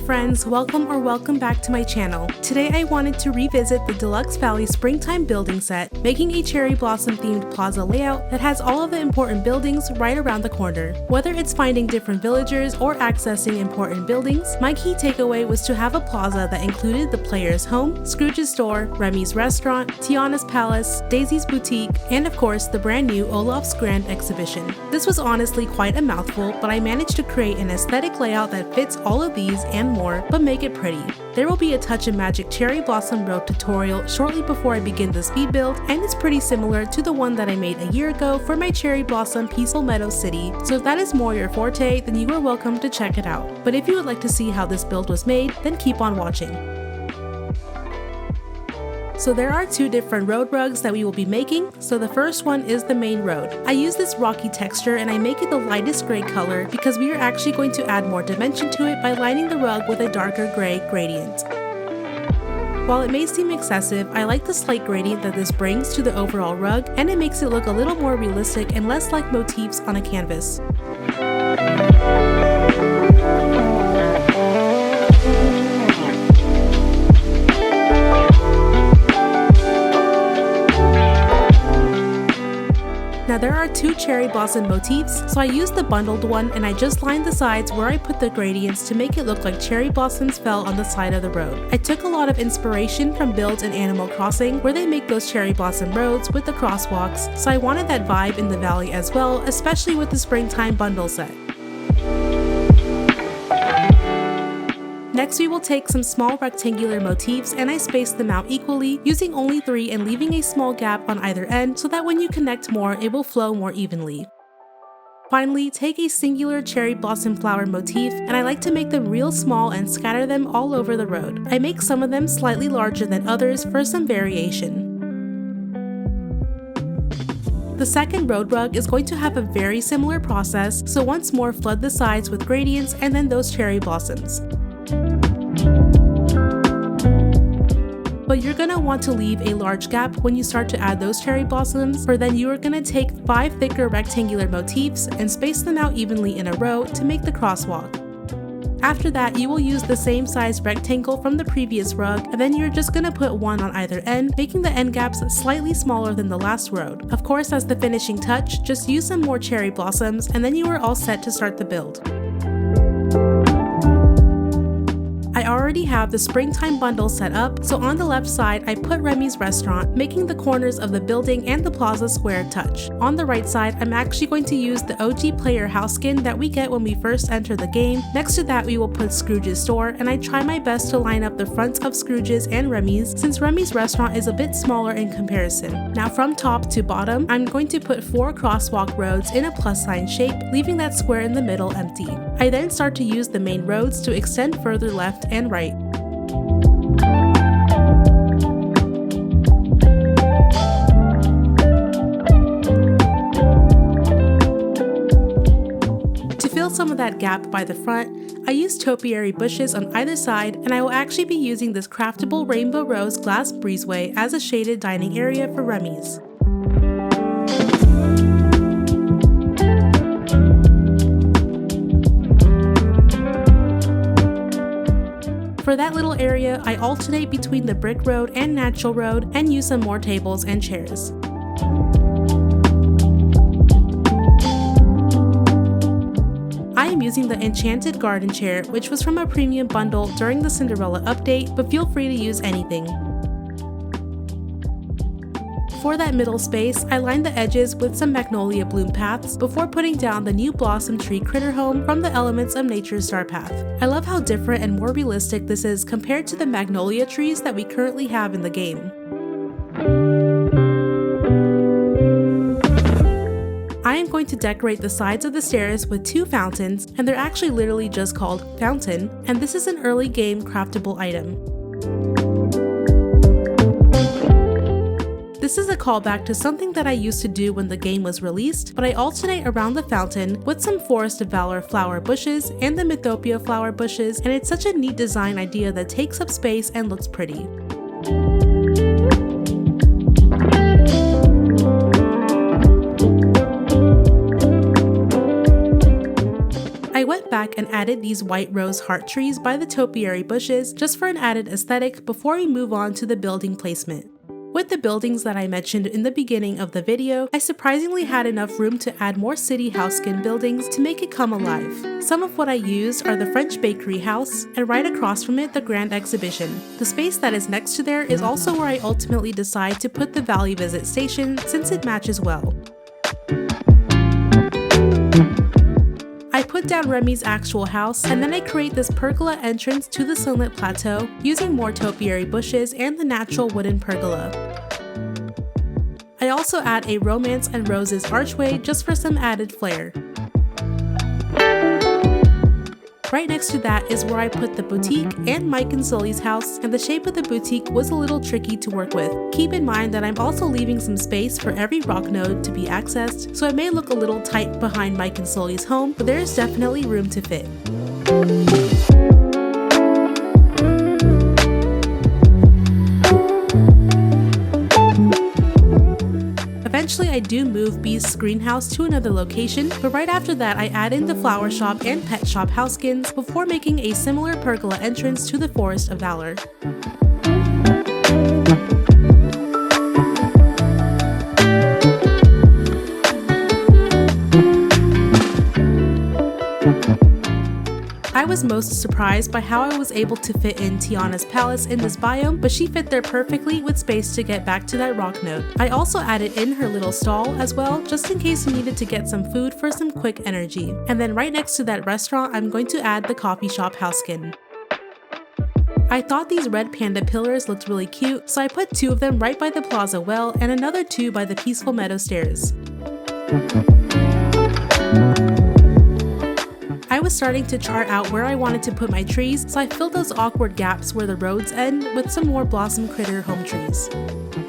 friends, welcome back to my channel. Today I wanted to revisit the Deluxe Springtime Building Set, making a cherry blossom themed plaza layout that has all of the important buildings right around the corner. Whether it's finding different villagers or accessing important buildings, my key takeaway was to have a plaza that included the player's home, Scrooge's store, Remy's restaurant, Tiana's palace, Daisy's boutique, and of course the brand new OLAF'S grand exhibition. This was honestly quite a mouthful, but I managed to create an aesthetic layout that fits all of these and more, but make it pretty. There will be a touch of magic cherry blossom road tutorial shortly before I begin the speed build, and it's pretty similar to the one that I made a year ago for my cherry blossom peaceful meadow city, so if that is more your forte, then you are welcome to check it out. But if you would like to see how this build was made, then keep on watching. So there are two different road rugs that we will be making. So the first one is the main road. I use this rocky texture and I make it the lightest gray color because we are actually going to add more dimension to it by lining the rug with a darker gray gradient. While it may seem excessive, I like the slight gradient that this brings to the overall rug, and it makes it look a little more realistic and less like motifs on a canvas. Now there are two cherry blossom motifs, so I used the bundled one and I just lined the sides where I put the gradients to make it look like cherry blossoms fell on the side of the road. I took a lot of inspiration from builds in Animal Crossing where they make those cherry blossom roads with the crosswalks, so I wanted that vibe in the valley as well, especially with the Springtime Bundle Set. Next we will take some small rectangular motifs and I spaced them out equally, using only 3 and leaving a small gap on either end so that when you connect more it will flow more evenly. Finally, take a singular cherry blossom flower motif and I like to make them real small and scatter them all over the road. I make some of them slightly larger than others for some variation. The second road rug is going to have a very similar process, so once more flood the sides with gradients and then those cherry blossoms. But you're gonna want to leave a large gap when you start to add those cherry blossoms, for then you are gonna take 5 thicker rectangular motifs and space them out evenly in a row to make the crosswalk. After that, you will use the same size rectangle from the previous rug, and then you're just gonna put one on either end, making the end gaps slightly smaller than the last road. Of course, as the finishing touch, just use some more cherry blossoms and then you are all set to start the build. I already have the Springtime Bundle set up, so on the left side I put Remy's restaurant, making the corners of the building and the plaza square touch. On the right side, I'm actually going to use the OG player house skin that we get when we first enter the game. Next to that we will put Scrooge's store, and I try my best to line up the fronts of Scrooge's and Remy's, since Remy's restaurant is a bit smaller in comparison. Now from top to bottom, I'm going to put 4 crosswalk roads in a plus sign shape, leaving that square in the middle empty. I then start to use the main roads to extend further left and right. To fill some of that gap by the front, I use topiary bushes on either side, and I will actually be using this craftable rainbow rose glass breezeway as a shaded dining area for Remy's. For that little area, I alternate between the brick road and natural road and use some more tables and chairs. I am using the Enchanted Garden Chair, which was from a premium bundle during the Cinderella update, but feel free to use anything. For that middle space, I lined the edges with some magnolia bloom paths before putting down the new blossom tree critter home from the Elements of Nature Star Path. I love how different and more realistic this is compared to the magnolia trees that we currently have in the game. I am going to decorate the sides of the stairs with 2 fountains, and they're actually literally just called Fountain, and this is an early game craftable item. This is a callback to something that I used to do when the game was released, but I alternate around the fountain with some Forest of Valor flower bushes and the Mythopia flower bushes, and it's such a neat design idea that takes up space and looks pretty. I went back and added these white rose heart trees by the topiary bushes just for an added aesthetic before we move on to the building placement. With the buildings that I mentioned in the beginning of the video, I surprisingly had enough room to add more city house skin buildings to make it come alive. Some of what I used are the French Bakery House, and right across from it the Grand Exhibition. The space that is next to there is also where I ultimately decide to put the Valley Visit Station since it matches well. I put down Remy's actual house, and then I create this pergola entrance to the sunlit plateau using more topiary bushes and the natural wooden pergola. I also add a Romance and Roses archway just for some added flair. Right next to that is where I put the boutique and Mike and Sully's house, and the shape of the boutique was a little tricky to work with. Keep in mind that I'm also leaving some space for every rock node to be accessed, so it may look a little tight behind Mike and Sully's home, but there is definitely room to fit. Eventually I do move Bee's greenhouse to another location, but right after that I add in the flower shop and pet shop house skins before making a similar pergola entrance to the Forest of Valor. I was most surprised by how I was able to fit in Tiana's palace in this biome, but she fit there perfectly with space to get back to that rock node. I also added in her little stall as well, just in case you needed to get some food for some quick energy. And then right next to that restaurant, I'm going to add the coffee shop house skin. I thought these red panda pillars looked really cute, so I put 2 of them right by the plaza well and another 2 by the peaceful meadow stairs. I was starting to chart out where I wanted to put my trees, so I filled those awkward gaps where the roads end with some more Blossom Critter home trees.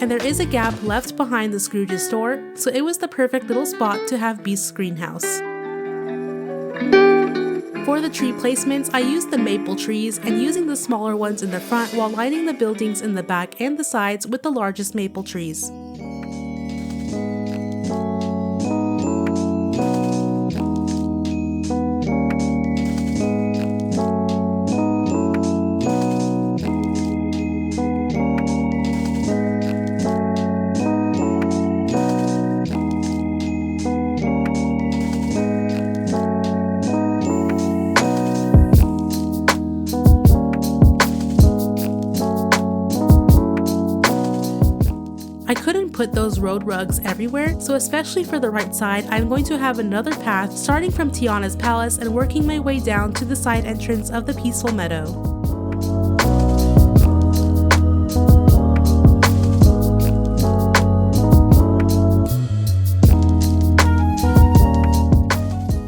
And there is a gap left behind the Scrooge's store, so it was the perfect little spot to have Beast's greenhouse. For the tree placements, I used the maple trees and using the smaller ones in the front while lining the buildings in the back and the sides with the largest maple trees. I couldn't put those road rugs everywhere, so especially for the right side, I'm going to have another path starting from Tiana's palace and working my way down to the side entrance of the peaceful meadow.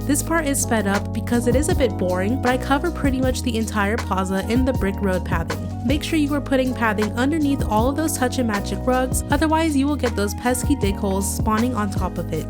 This part is sped up because it is a bit boring, but I cover pretty much the entire plaza in the brick road pathing. Make sure you are putting pathing underneath all of those touch and magic rugs, otherwise you will get those pesky dig holes spawning on top of it.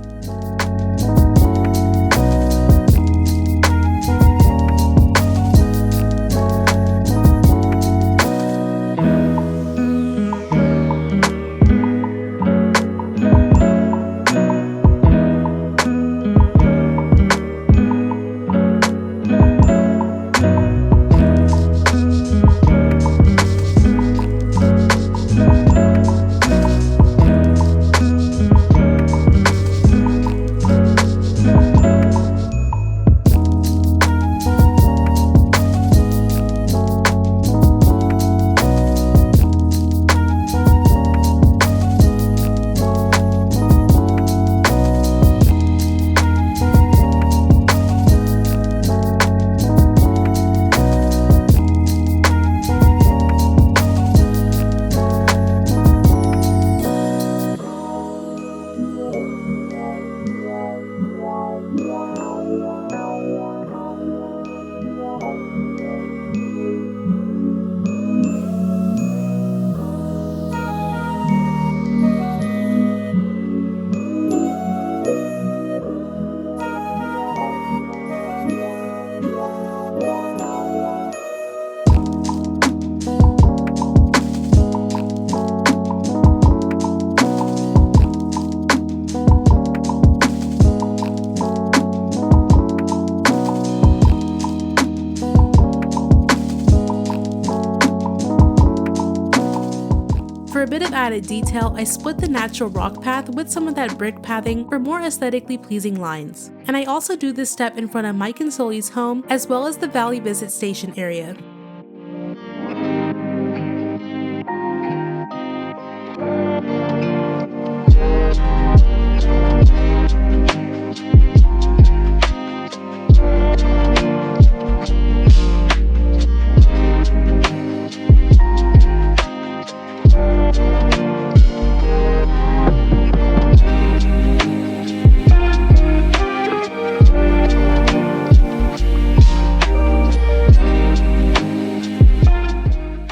a bit of added detail, I split the natural rock path with some of that brick pathing for more aesthetically pleasing lines. And I also do this step in front of Mike and Sully's home, as well as the Valley Visit Station area.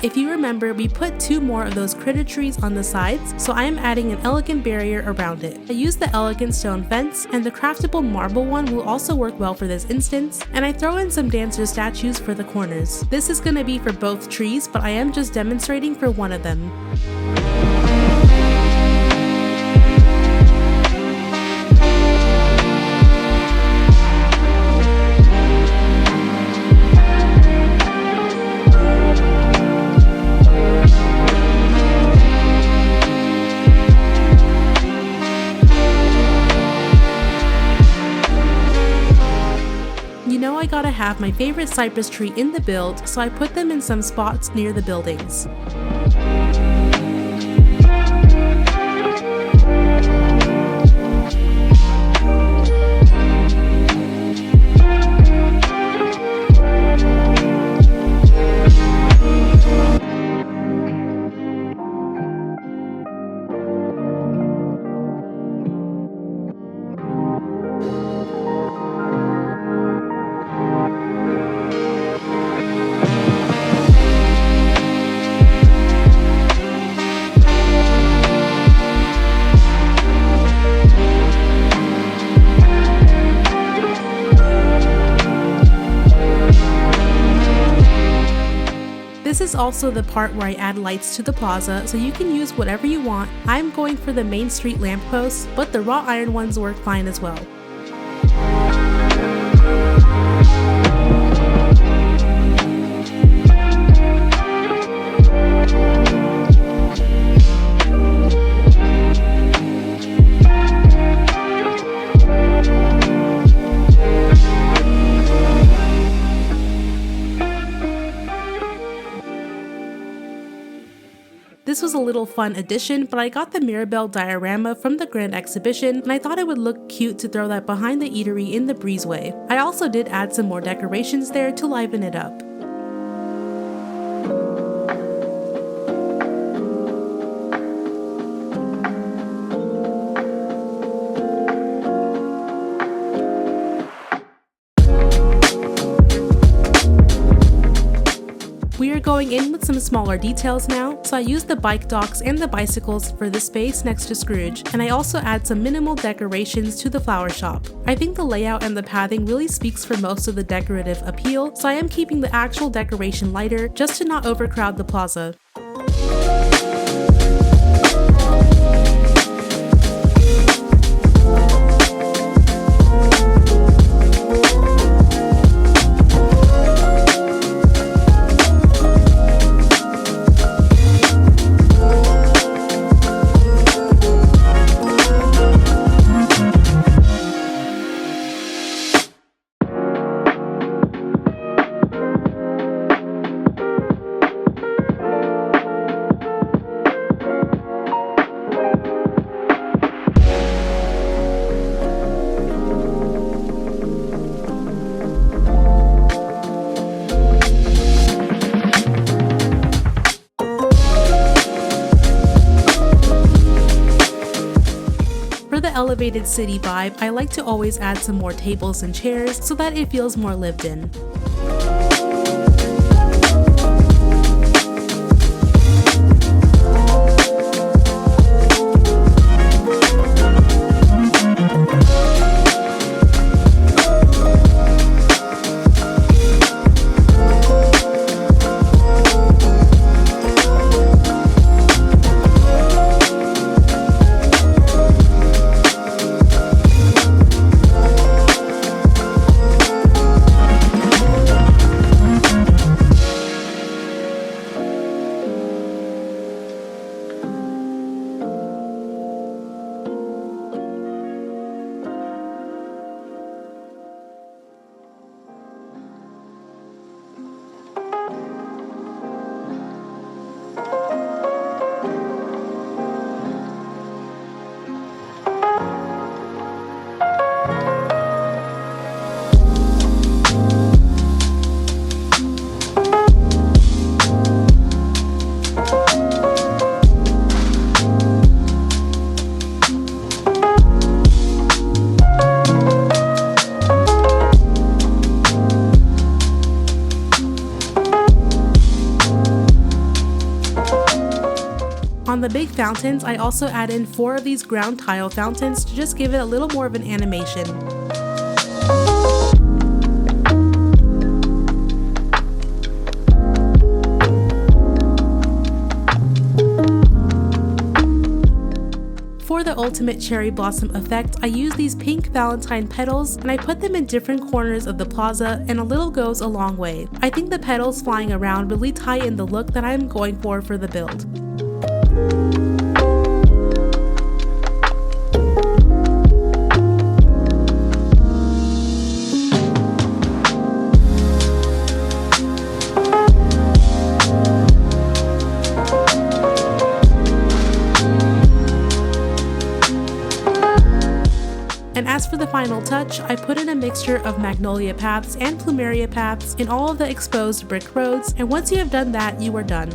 If you remember, we put 2 more of those critter trees on the sides, so I am adding an elegant barrier around it. I used the elegant stone fence, and the craftable marble one will also work well for this instance, and I throw in some dancer statues for the corners. This is going to be for both trees, but I am just demonstrating for one of them. I gotta have my favorite cypress tree in the build, so I put them in some spots near the buildings. This is also the part where I add lights to the plaza, so you can use whatever you want. I'm going for the main street lampposts, but the wrought iron ones work fine as well. This was a little fun addition, but I got the Mirabelle diorama from the Grand Exhibition, and I thought it would look cute to throw that behind the eatery in the breezeway. I also did add some more decorations there to liven it up. We are going in with some smaller details now, so I used the bike docks and the bicycles for the space next to Scrooge, and I also add some minimal decorations to the flower shop. I think the layout and the pathing really speaks for most of the decorative appeal, so I am keeping the actual decoration lighter just to not overcrowd the plaza. Elevated city vibe, I like to always add some more tables and chairs so that it feels more lived in. fountains, I also add in 4 of these ground tile fountains to just give it a little more of an animation. For the ultimate cherry blossom effect, I use these pink valentine petals and I put them in different corners of the plaza, and a little goes a long way. I think the petals flying around really tie in the look that I'm going for the build. And as for the final touch, I put in a mixture of magnolia paths and plumeria paths in all of the exposed brick roads, and once you have done that, you are done.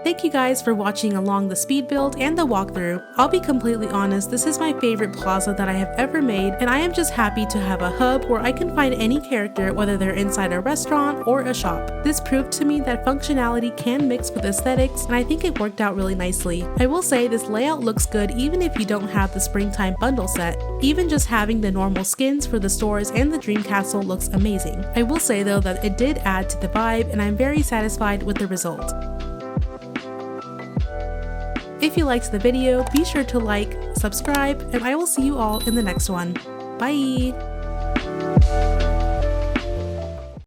Thank you guys for watching along the speed build and the walkthrough. I'll be completely honest, this is my favorite plaza that I have ever made, and I am just happy to have a hub where I can find any character, whether they're inside a restaurant or a shop. This proved to me that functionality can mix with aesthetics, and I think it worked out really nicely. I will say this layout looks good even if you don't have the Springtime Bundle Set. Even just having the normal skins for the stores and the Dream Castle looks amazing. I will say though that it did add to the vibe, and I'm very satisfied with the result. If you liked the video, be sure to like, subscribe, and I will see you all in the next one. Bye!